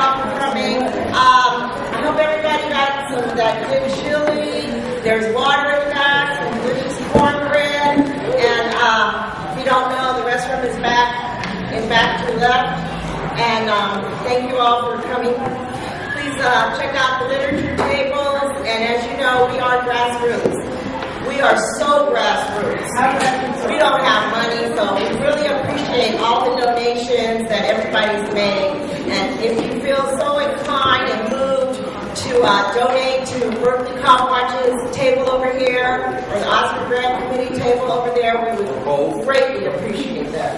all for coming. I hope everybody got some of that good chili. There's water in the back, some delicious cornbread, and if you don't know, the restroom is back to the left. And thank you all for coming. Please check out the literature tables, and as you know, we are grassroots. We are so grassroots. We don't have money, so we really appreciate all the donations that everybody's made. And if you feel so inclined and moved to donate to Berkeley Copwatch's table over here, or the Oscar Grant Committee table over there, we would greatly appreciate that.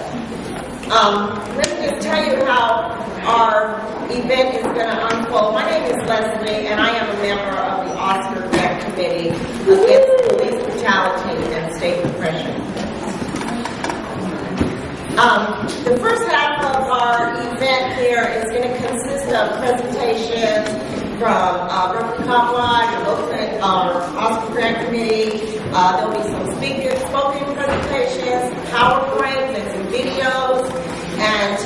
Let me just tell you how our event is going to unfold. My name is Leslie, and I am a member of the Oscar Grant Committee Against Police Brutality and State Repression. The first half of our event here is going to consist of presentations from Berkeley Copwatch, Oakland, Oscar Grant Committee. There'll be some spoken presentations, PowerPoints, and some videos. And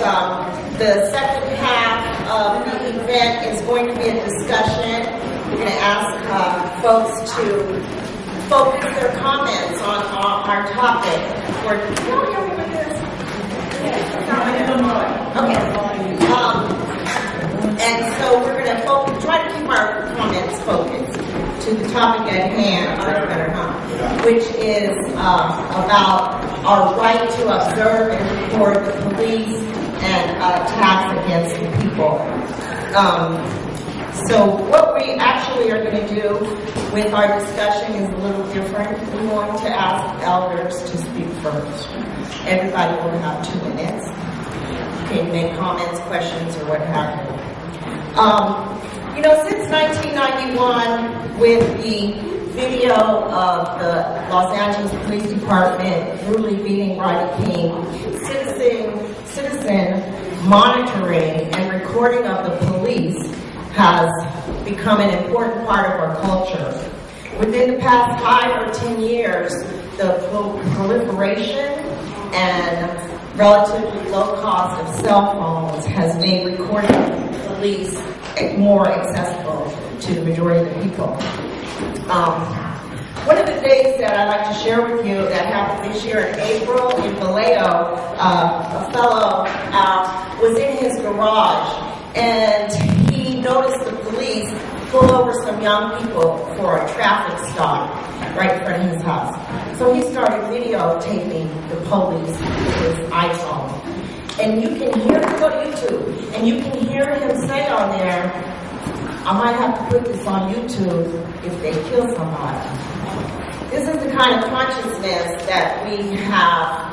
the second half of the event is going to be a discussion. We're going to ask folks to focus their comments on our topic. And so we're going to try to keep our comments focused to the topic at hand, which is about our right to observe and report the police and attacks against the people. So what we actually are going to do with our discussion is a little different. We're going to ask elders to speak first. Everybody will have 2 minutes. You can make comments, questions, or what have you. Since 1991, with the video of the Los Angeles Police Department brutally beating Rodney King, citizen monitoring and recording of the police has become an important part of our culture. Within the past 5 or 10 years, the proliferation and relatively low cost of cell phones has made recording police more accessible to the majority of the people. One of the things that I'd like to share with you that happened this year in April in Vallejo, a fellow was in his garage and he noticed the police pull over some young people for a traffic stop right in front of his house. So he started videotaping the police with his iPhone. And you can hear him go to YouTube, and you can hear him say on there, I might have to put this on YouTube if they kill somebody. This is the kind of consciousness that we have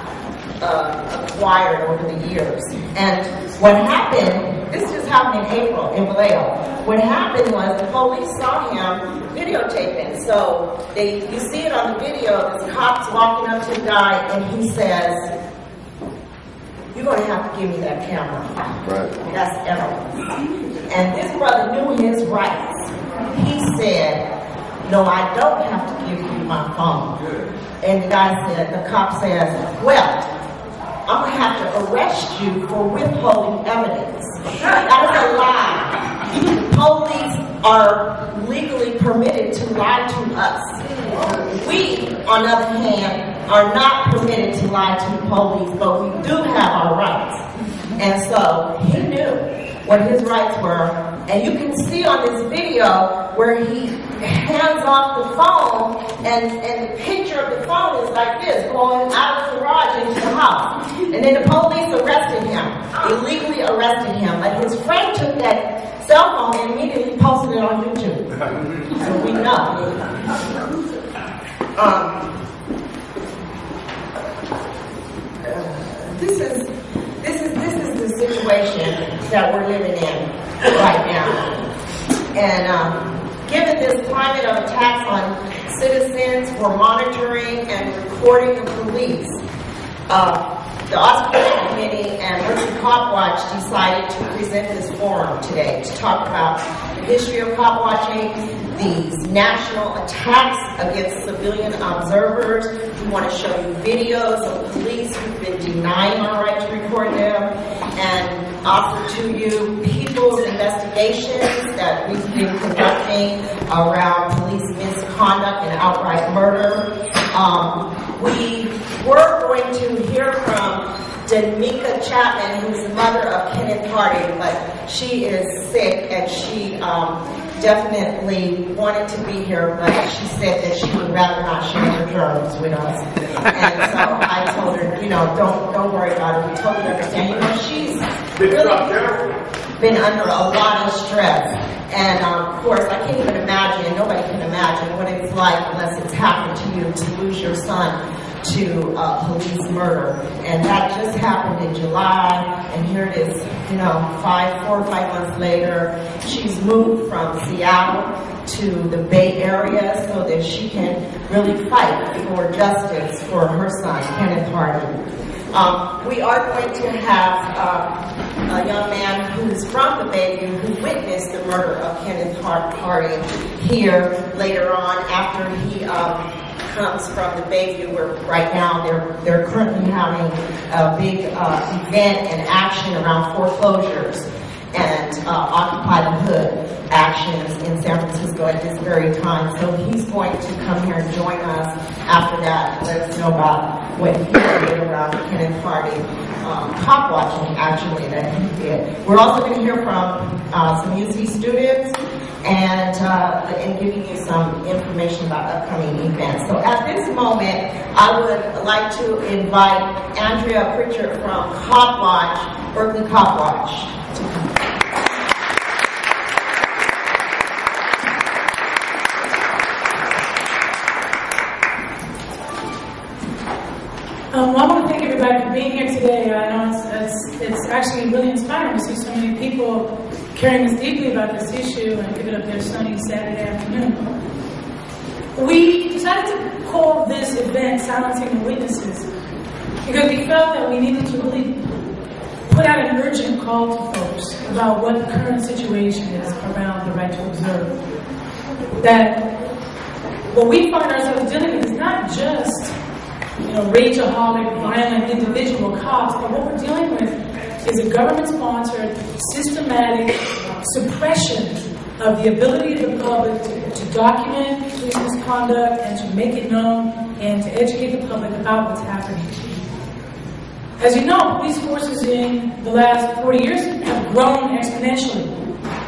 acquired over the years. And what happened, this just happened in April in Vallejo. What happened was the police saw him videotaping. So you see it on the video, this cop's walking up to the guy and he says, you're going to have to give me that camera. Right. That's evidence. And this brother knew his rights. He said, no, I don't have to give you my phone. And the cop says, well, I'm going to have to arrest you for withholding evidence. That is a lie. Police are legally permitted to lie to us. We, on the other hand, are not permitted to lie to the police, but we do have our rights. And so he knew what his rights were. And you can see on this video where he hands off the phone and the picture of the phone is like this, going out of the garage into the house. And then the police arrested him, illegally arrested him. But his friend took that cell phone and immediately posted it on YouTube. So we know. This is the situation that we're living in right now. And given this climate of attacks on citizens for monitoring and recording the police, the Oscar Grant Committee and Berkeley Copwatch decided to present this forum today to talk about the history of cop watching, these national attacks against civilian observers. We want to show you videos of police who've been denying our right to record them, and offer to you people's investigations investigations that we've been conducting around police misconduct and outright murder. We were going to hear from Danica Chapman, who's the mother of Kenneth Hardy, but she is sick and she definitely wanted to be here, but she said that she would rather not share her germs with us. And so I told her, you know, don't worry about it. We totally understand. You know, she's really been under a lot of stress. And of course, I can't even imagine, and nobody can imagine what it's like unless it's happened to you to lose your son to police murder. And that just happened in July, and here it is, you know, 4 or 5 months later. She's moved from Seattle to the Bay Area so that she can really fight for justice for her son, Kenneth Hardy. We are going to have a young man who's from the Bayview who witnessed the murder of Kenneth Hardy here later on after he comes from the Bayview, where right now they're currently having a big event and action around foreclosures and Occupy the Hood actions in San Francisco at this very time. So he's going to come here and join us after that and let us know about what he did around Kenneth Hardy cop watching actually that he did. We're also going to hear from some UC students and giving you some information about upcoming events. So at this moment, I would like to invite Andrea Pritchard from Copwatch, Berkeley Copwatch, to come. I want to thank everybody for being here today. I know it's actually really inspiring to see so many people caring this deeply about this issue and giving up their sunny Saturday afternoon. We decided to call this event Silencing the Witnesses because we felt that we needed to really put out an urgent call to folks about what the current situation is around the right to observe. That what we find ourselves dealing with is not just rageaholic, violent individual cops, but what we're dealing with is a government-sponsored, systematic suppression of the ability of the public to document police misconduct and to make it known and to educate the public about what's happening. As you know, police forces in the last 40 years have grown exponentially.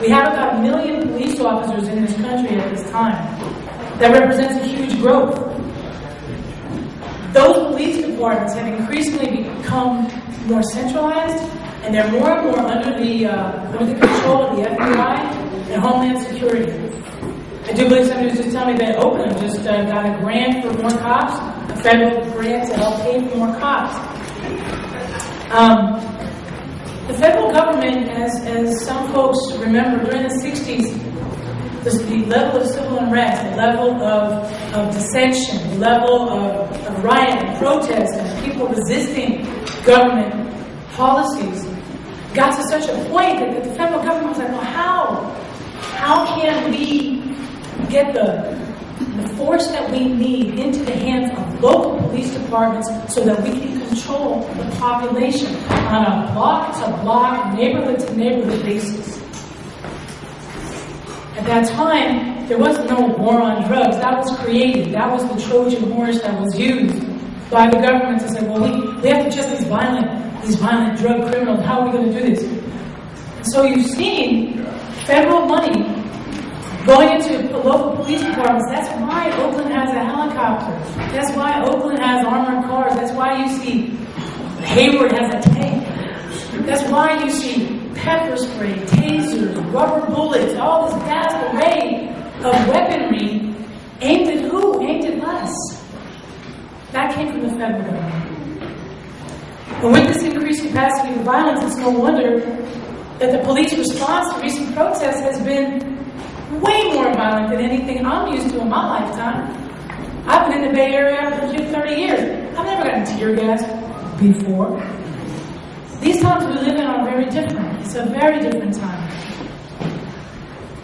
We have about 1 million police officers in this country at this time. That represents a huge growth. Those police departments have increasingly become more centralized, and they're more and more under the control of the FBI and Homeland Security. I do believe somebody was just telling me that Oakland just got a grant for more cops, a federal grant to help pay for more cops. The federal government, as some folks remember, during the 60s, the level of civil unrest, the level of dissension, the level of riot and protest and people resisting government policies got to such a point that the federal government was like, well, how can we get the force that we need into the hands of local police departments so that we can control the population on a block-to-block, neighborhood-to-neighborhood basis? At that time, there was no war on drugs. That was created. That was the Trojan horse that was used by the government to say, well, we have to just these violent drug criminals. How are we going to do this? And so you've seen federal money going into local police departments. That's why Oakland has a helicopter. That's why Oakland has armored cars. That's why you see Hayward has a tank. That's why you see pepper spray, tasers, rubber bullets, all this vast array of weaponry aimed at who? Aimed at us. That came from the federal government. And with this increased capacity for violence, it's no wonder that the police response to recent protests has been way more violent than anything I'm used to in my lifetime. I've been in the Bay Area for 30 years. I've never gotten tear gas before. These times we live in are very different. It's a very different time.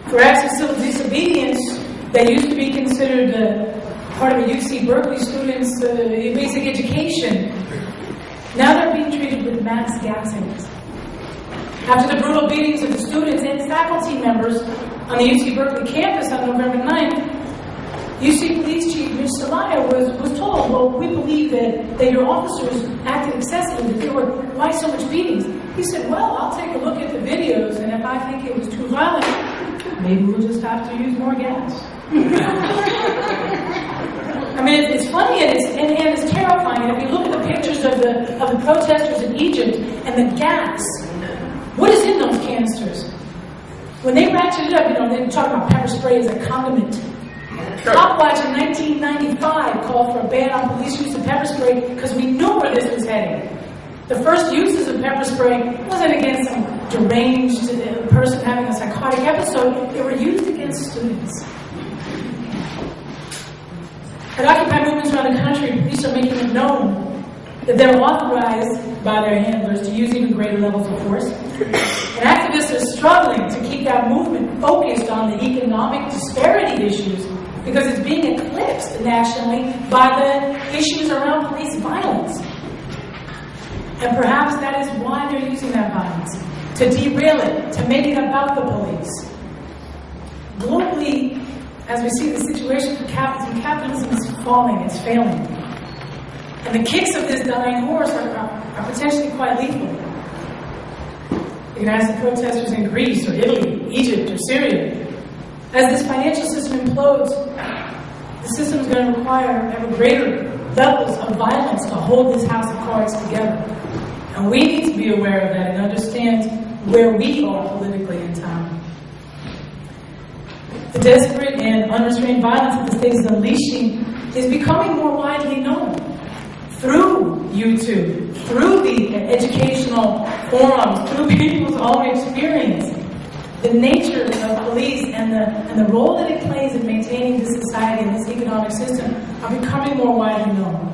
For acts of civil disobedience that used to be considered part of a UC Berkeley student's basic education, now they're being treated with mass gassing. After the brutal beatings of the students and faculty members on the UC Berkeley campus on November 9th, UC Police Chief Mitch Samaya was told, well, we believe that your officers acted excessively, that there were, why so much beatings? He said, well, I'll take a look at the videos, and if I think it was too violent, maybe we'll just have to use more gas. I mean, it's funny and it's terrifying. And if you look at the pictures of the protesters in Egypt and the gas, what is in those canisters? When they ratchet it up, they talk about pepper spray as a condiment. Copwatch in 1995 called for a ban on police use of pepper spray because we knew where this was heading. The first uses of pepper spray wasn't against some deranged person having a psychotic episode. They were used against students. At Occupy movements around the country, police are making it known that they're authorized by their handlers to use even greater levels of force. And activists are struggling to keep that movement focused on the economic disparity issues because it's being eclipsed nationally by the issues around police violence. And perhaps that is why they're using that violence, to derail it, to make it about the police. Globally, as we see the situation for capitalism is falling, it's failing. And the kicks of this dying horse are potentially quite lethal. You can ask the protesters in Greece or Italy, Egypt or Syria. As this financial system implodes, the system is going to require ever greater levels of violence to hold this house of cards together. And we need to be aware of that and understand where we are politically in time. The desperate and unrestrained violence that the state is unleashing is becoming more widely known through YouTube, through the educational forums, through people's own experience. The nature of police and the role that it plays in maintaining this society and this economic system are becoming more widely known.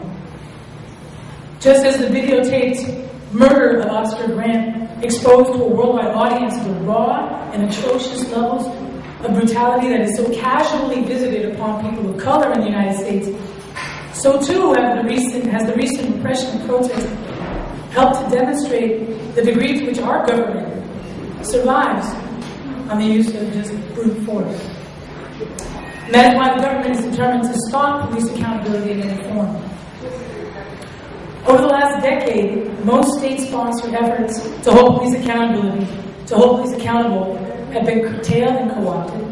Just as the videotaped murder of Oscar Grant exposed to a worldwide audience the raw and atrocious levels of brutality that is so casually visited upon people of color in the United States, so too has the recent repression and protest helped to demonstrate the degree to which our government survives on the use of just brute force. And that is why the government is determined to stop police accountability in any form. Over the last decade, most state-sponsored efforts to hold police accountable have been curtailed and co-opted,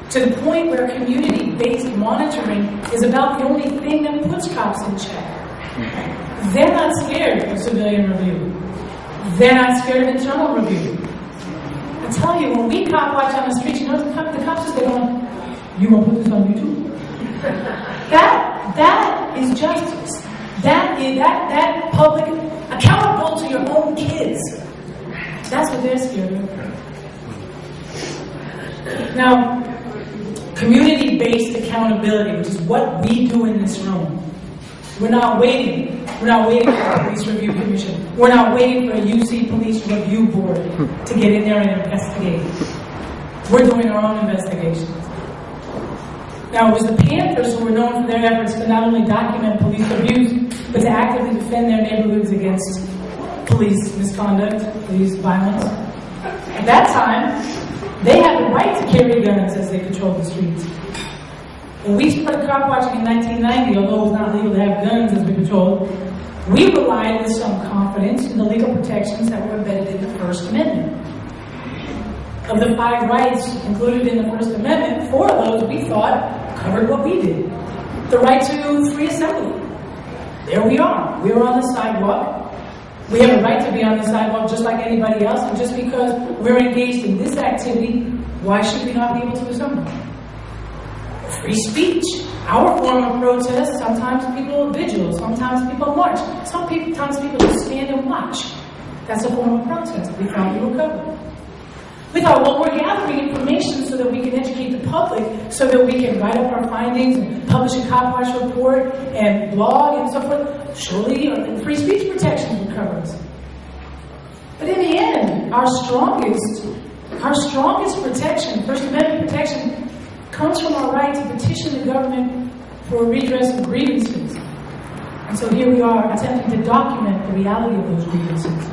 to the point where community-based monitoring is about the only thing that puts cops in check. They're not scared of civilian review. They're not scared of internal review. I tell you, when we cop watch on the streets, the cops are going, you gonna put this on YouTube? That is justice. That public, accountable to your own kids. That's what they're scared of. Now, community-based accountability, which is what we do in this room. We're not waiting for a police review commission. We're not waiting for a UC police review board to get in there and investigate. We're doing our own investigations. Now, it was the Panthers who were known for their efforts to not only document police abuse, but to actively defend their neighborhoods against police misconduct, police violence. At that time, they had the right to carry guns as they patrolled the streets. When we started cop watching in 1990, although it was not legal to have guns as we patrolled, we relied with some confidence in the legal protections that were embedded in the First Amendment. Of the 5 rights included in the First Amendment, 4 of those we thought covered what we did. The right to free assembly. There we are. We are on the sidewalk. We have a right to be on the sidewalk just like anybody else, and just because we're engaged in this activity, why should we not be able to assemble? Free speech. Our form of protest, sometimes people vigil, sometimes people march, sometimes people just stand and watch. That's a form of protest. We thought we were covered. We thought, well, we're gathering information so that we can educate the public, so that we can write up our findings and publish a Copwatch report and blog and so forth. Surely free speech protections would cover us. But in the end, our strongest protection, First Amendment protection, comes from our right to petition the government for a redress of grievances. And so here we are attempting to document the reality of those grievances.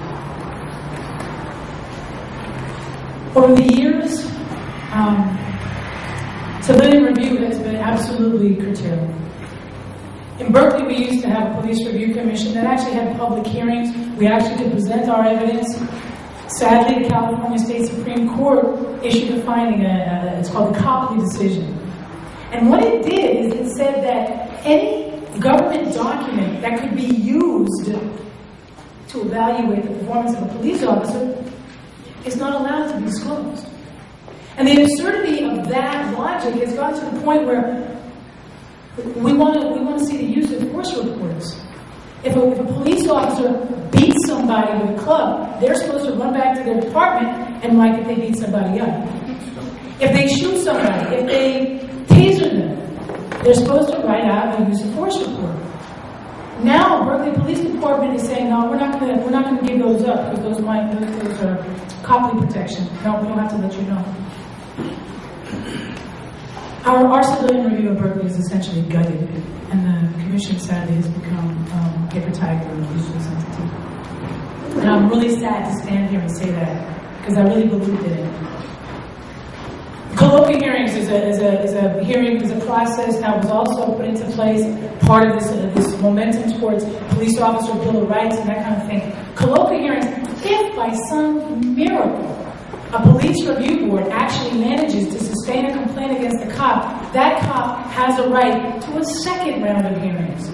Over the years, Civilian review has been absolutely curtailed. In Berkeley, we used to have a police review commission that actually had public hearings. We actually could present our evidence. Sadly, the California State Supreme Court issued a finding, it's called the Copley decision. And what it did is it said that any government document that could be used to evaluate the performance of a police officer is not allowed to be disclosed. And the absurdity of that logic has gotten to the point where we want to see the use of force reports. If a police officer beats somebody with a club, they're supposed to run back to their department and write that they beat somebody up. If they shoot somebody, if they taser them, they're supposed to write out a use of force report. Now, Berkeley Police Department is saying, no, we're not going to give those up because those are Copley protection. No, we don't have to let you know. Our civilian review of Berkeley is essentially gutted, and the commission sadly has become paper tiger and a useless entity. And I'm really sad to stand here and say that because I really believed in it. Colloquia hearings is a process that was also put into place, part of this momentum towards police officer bill of rights and that kind of thing. Colloquia hearings, if by some miracle a police review board actually manages to sustain a complaint against a cop, that cop has a right to a second round of hearings,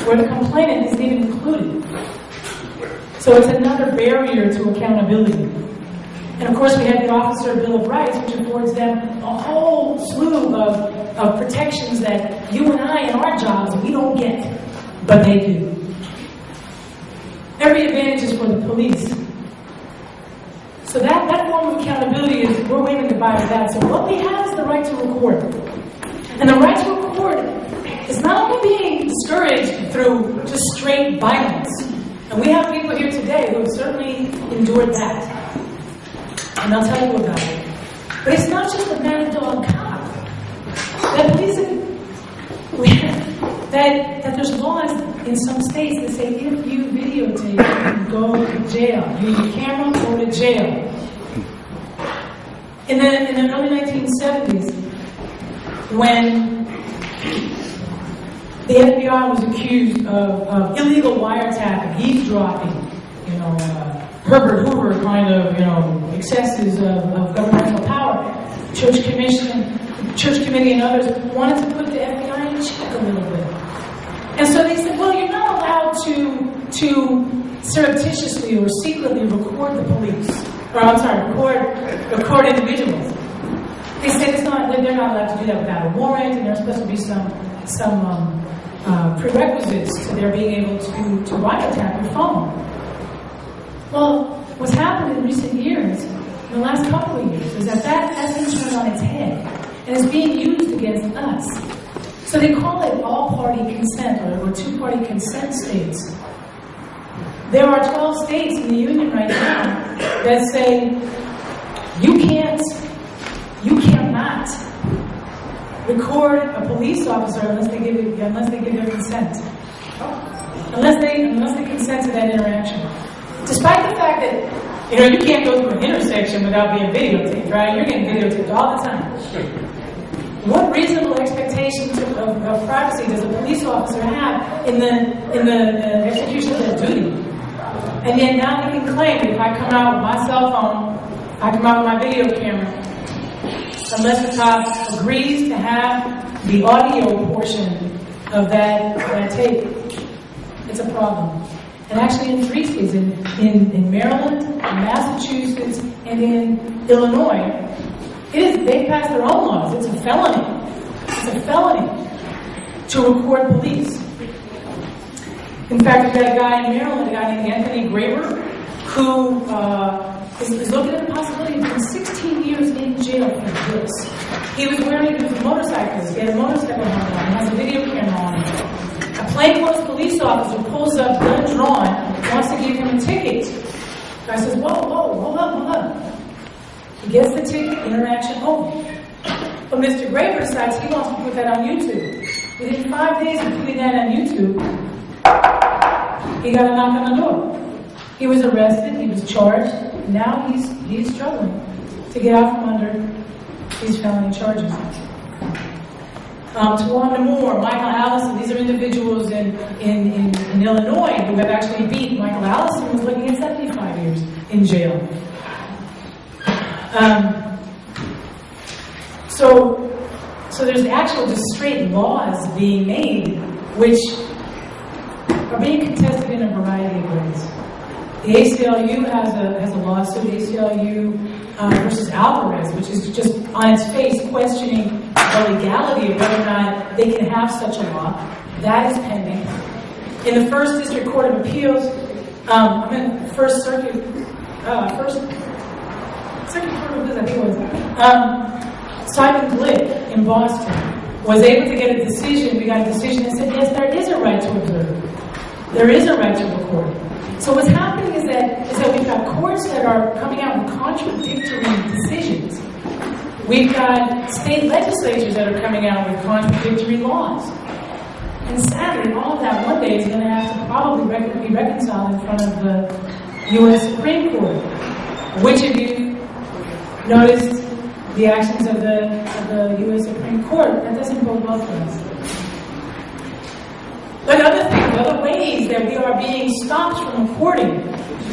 where the complainant isn't even included. So it's another barrier to accountability. And of course we have the Officer Bill of Rights, which affords them a whole slew of protections that you and I in our jobs, we don't get, but they do. Every advantage is for the police. So that form of accountability is, we're waving goodbye to that. So what we have is the right to record. And the right to record is not only being discouraged through just straight violence. And we have people here today who have certainly endured that. And I'll tell you about it. But it's not just a mad dog cop. That police, that there's laws in some states that say if you videotape, you can go to jail. Use your camera, go to jail. In the early 1970s, when the FBI was accused of illegal wiretapping, eavesdropping, Herbert Hoover kind of, excesses of governmental power, Church Committee and others wanted to put the FBI in check a little bit. And so they said, well, you're not allowed to surreptitiously or secretly record the police. Record individuals. They said they're not allowed to do that without a warrant, and there's supposed to be some prerequisites to their being able to wiretap your phone. Well, what's happened in recent years, in the last couple of years, is that has been turned on its head and is being used against us. So they call it all-party consent or two-party consent states. There are 12 states in the union right now that say you cannot record a police officer unless they give their consent. Unless they consent to that interaction. Despite the fact that, you can't go through an intersection without being videotaped, right? You're getting videotaped all the time. What reasonable expectations of privacy does a police officer have in the execution of their duty? And yet now they can claim that if I come out with my cell phone, I come out with my video camera, unless the cop agrees to have the audio portion of that tape, it's a problem. And actually in 3 states, in Maryland, in Massachusetts, and in Illinois, they passed their own laws. It's a felony. It's a felony to record police. In fact, we've got a guy in Maryland, a guy named Anthony Graber, who is looking at the possibility of being 16 years in jail for this. He was a motorcyclist. He had a motorcycle helmet on. He has a video camera on him. A plainclothes police officer pulls up, gun drawn, wants to give him a ticket. The guy says, whoa, hold up. He gets the ticket, interaction over. But Mr. Graber decides he wants to put that on YouTube. Within 5 days of putting that on YouTube, he got a knock on the door. He was arrested, he was charged, and now he's struggling to get out from under these felony charges. Tawanda Moore, Michael Allison, these are individuals in Illinois who have actually beat. Michael Allison was looking at 75 years in jail. So there's actual just straight laws being made which are being contested in a variety of ways. The ACLU has a lawsuit, ACLU versus Alvarez, which is just on its face questioning the legality of whether or not they can have such a law. That is pending. In the First District Court of Appeals, First Circuit Court of Appeals, I think it was, Simon Glick in Boston was able to get a decision. We got a decision that said, yes, there is a right to observe. There is a right to record. So what's happening is that we've got courts that are coming out with contradictory decisions. We've got state legislatures that are coming out with contradictory laws. And sadly, all of that one day is going to have to probably be reconciled in front of the U.S. Supreme Court. Which of you noticed the actions of the U.S. Supreme Court? That doesn't bode well for us. But other ways that we are being stopped from reporting.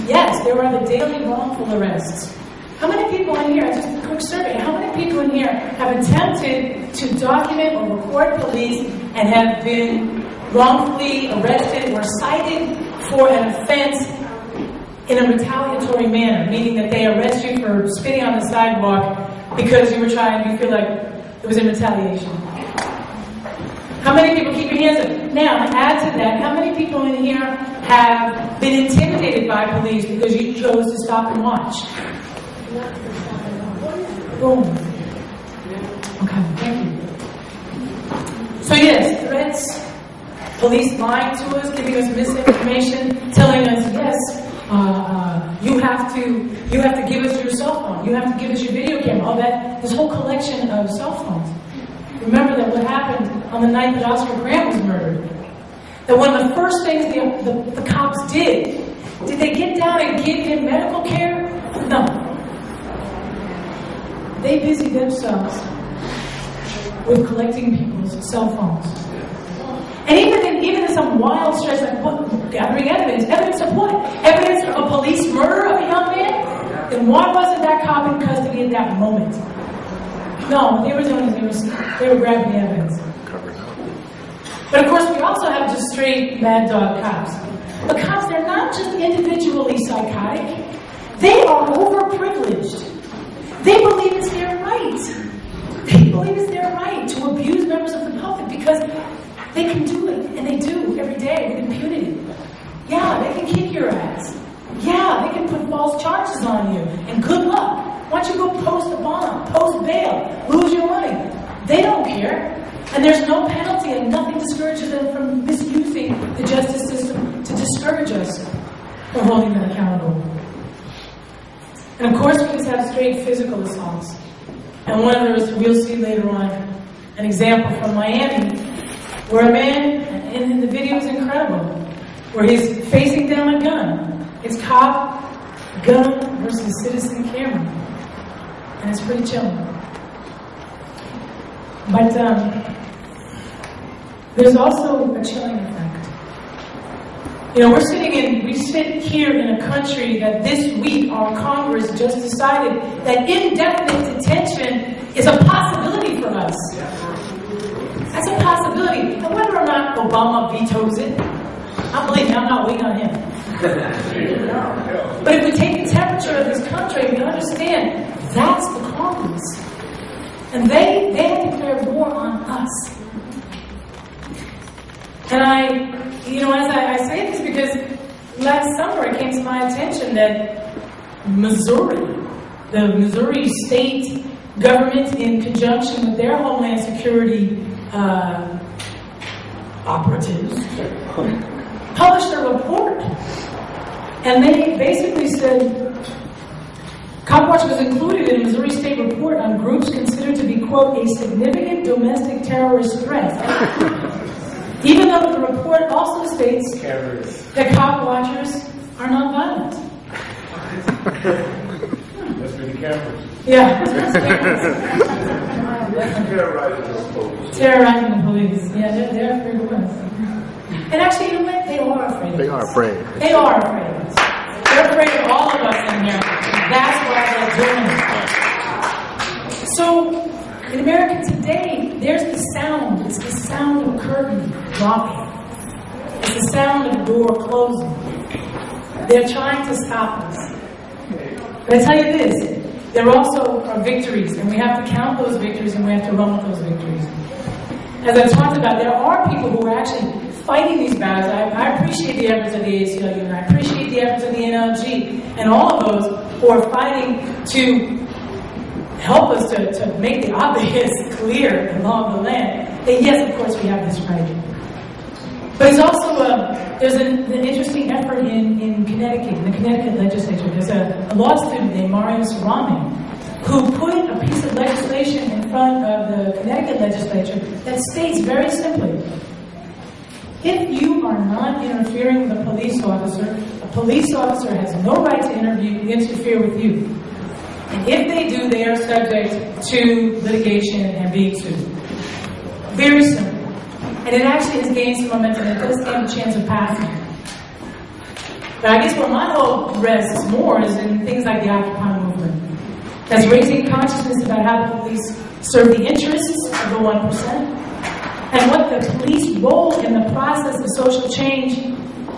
Yes, there are the daily wrongful arrests. How many people in here, just a quick survey, how many people in here have attempted to document or record police and have been wrongfully arrested or cited for an offense in a retaliatory manner, meaning that they arrest you for spitting on the sidewalk because you feel like it was in retaliation? How many people, keep your hands up. Now, add to that, how many people in here have been intimidated by police because you chose to stop and watch? Boom. Okay, thank you. So yes, threats, police lying to us, giving us misinformation, telling us, yes, you have to give us your cell phone, you have to give us your video camera, all that, this whole collection of cell phones. Remember that what happened on the night that Oscar Grant was murdered, that one of the first things the cops did they get down and give him medical care? No. They busied themselves with collecting people's cell phones. And even in some wild stretch, like gathering evidence of what? Evidence of a police murder of a young man? Then why wasn't that cop in custody at that moment? No, what they were doing is they were grabbing the evidence. But of course, we also have just straight mad dog cops. But cops, they're not just individually psychotic. They are overprivileged. They believe it's their right. They believe it's their right to abuse members of the public because they can do it, and they do every day with impunity. Yeah, they can kick your ass. Yeah, they can put false charges on you, and good luck. Why don't you go post a bond, post bail, lose your money? They don't care. And there's no penalty, and nothing discourages them from misusing the justice system to discourage us from holding them accountable. And of course, we just have straight physical assaults. And one of those, we'll see later on, an example from Miami, where a man, and the video is incredible, where he's facing down a gun. It's cop, gun versus citizen camera. And it's pretty chilling. But there's also a chilling effect. You know, we sit here in a country that this week our Congress just decided that indefinite detention is a possibility for us. That's a possibility. And whether or not Obama vetoes it, I believe me, I'm not waiting on him. But if we take the temperature of this country, we understand that's the Congress. And they declare war on us. And as I say this because last summer it came to my attention that the Missouri state government, in conjunction with their Homeland Security operatives, published a report. And they basically said, Copwatch was included in a Missouri state report on groups considered to be, quote, a significant domestic terrorist threat. Even though the report also states that Copwatchers are nonviolent. That's for the cameras. Yeah. Terrorizing the police. Yeah, they're afraid of us. And actually, you know what? They are afraid of us. They are afraid. They are afraid of us. They're afraid of all of us in here. That's why they're doing it. So, in America today, there's the sound. It's the sound of a curtain dropping. It's the sound of a door closing. They're trying to stop us. But I tell you this, there also are victories, and we have to count those victories, and we have to run with those victories. As I've talked about, there are people who are actually fighting these battles. I appreciate the efforts of the ACLU, and I appreciate the efforts of the NLG, and all of those who are fighting to help us to make the obvious clear along the land. And yes, of course, we have this right. But it's also, there's an interesting effort in Connecticut, in the Connecticut legislature. There's a law student named Mario Sarami who put a piece of legislation in front of the Connecticut legislature that states very simply, if you are not interfering with a police officer has no right to interfere with you. And if they do, they are subject to litigation and being sued. Very simple. And it actually has gained some momentum, and it does stand a chance of passing. But I guess where my hope rests more is in things like the Occupy movement. That's raising consciousness about how the police serve the interests of the 1%, and what the police role in the process of social change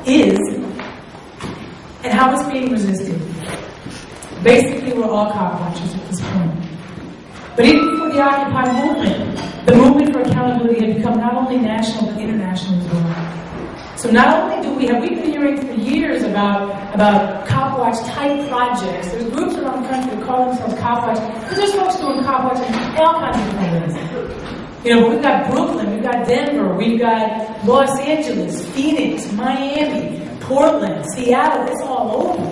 is, and how it's being resisted. Basically, we're all cop watchers at this point. But even before the Occupy movement, the movement for accountability had become not only national, but international as well. So not only we've been hearing for years about Copwatch type projects. There's groups around the country that call themselves Copwatch, because there's folks doing Copwatch in all kinds of different ways. You know, we've got Brooklyn, we've got Denver, we've got Los Angeles, Phoenix, Miami, Portland, Seattle, it's all over.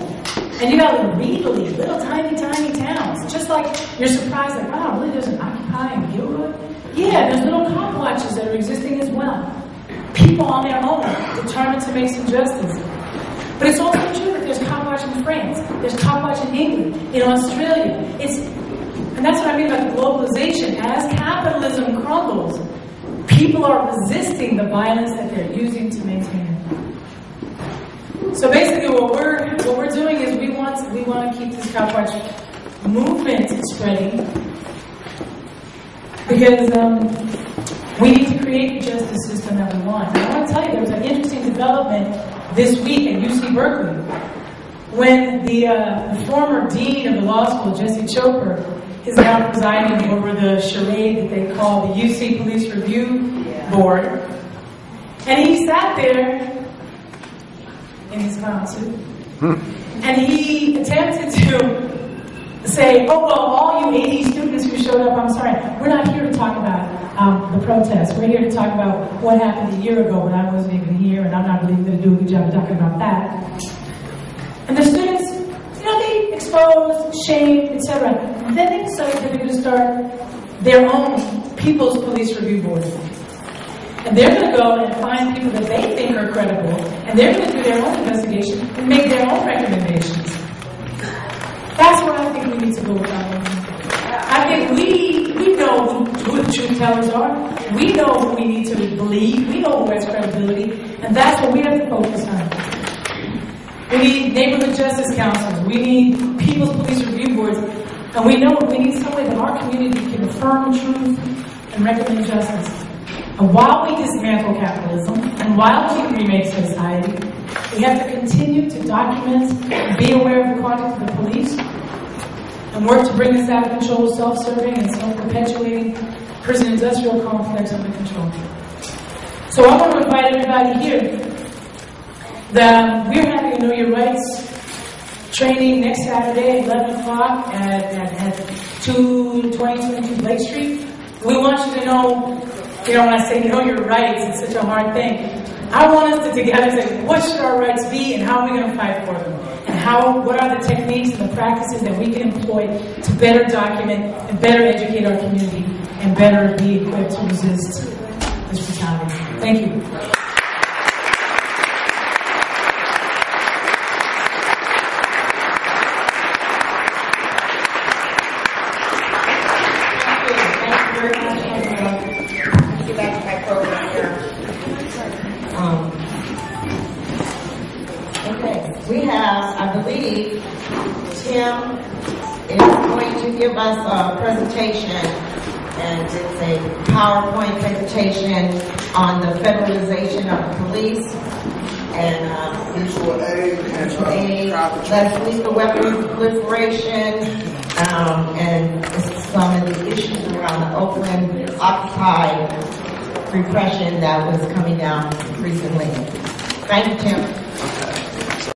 And you got little Reedley, little tiny towns. Just like you're surprised, like, wow, really there's an Occupy in Gilroy? Yeah, there's little Copwatches that are existing as well. People on their own, determined to make some justice. But it's also true that there's Copwatch in France, there's Copwatch in England, in Australia. And that's what I mean by globalization. As capitalism crumbles, people are resisting the violence that they're using to maintain it. So basically, what we're doing is we want to keep this Copwatch movement spreading, because we need to create the justice system that we want. And I want to tell you, there was an interesting development this week at UC Berkeley when the former dean of the law school, Jesse Chopra, is now presiding over the charade that they call the UC Police Review Board. And he sat there in his clown suit, and he attempted to say, oh, well, all you 80 students who showed up, I'm sorry, we're not here to talk about the protest. We're here to talk about what happened a year ago when I wasn't even here, and I'm not really going to do a good job of talking about that. And the students, you know, they exposed, shamed, etc. And then they decided that they're going to start their own People's Police Review Board. And they're going to go and find people that they think are credible, and they're going to do their own investigation and make their own recommendations. That's what I think we need to go with our movement. I think we know who the truth tellers are. We know who we need to believe. We know who has credibility, and that's what we have to focus on. We need neighborhood justice councils. We need People's Police Review Boards, and we know we need some way that our community can affirm truth and recommend justice. And while we dismantle capitalism, and while we remake society, we have to continue to document and be aware of the conduct of the police, and work to bring this out of control, self-serving and self-perpetuating prison industrial complex under control. So I want to invite everybody here that we're having a Know Your Rights training next Saturday at 11 o'clock at 2022 Blake Street. We want you to know, when I say know your rights, it's such a hard thing. I want us to together say, what should our rights be and how are we going to fight for them? And what are the techniques and the practices that we can employ to better document and better educate our community and better be equipped to resist this brutality. Thank you. Okay, we have, I believe, Tim is going to give us a presentation, and it's a PowerPoint presentation on the federalization of the police and mutual aid and less lethal weapons proliferation, and some of the issues around the Oakland Occupy repression that was coming down recently. Thank you, Tim.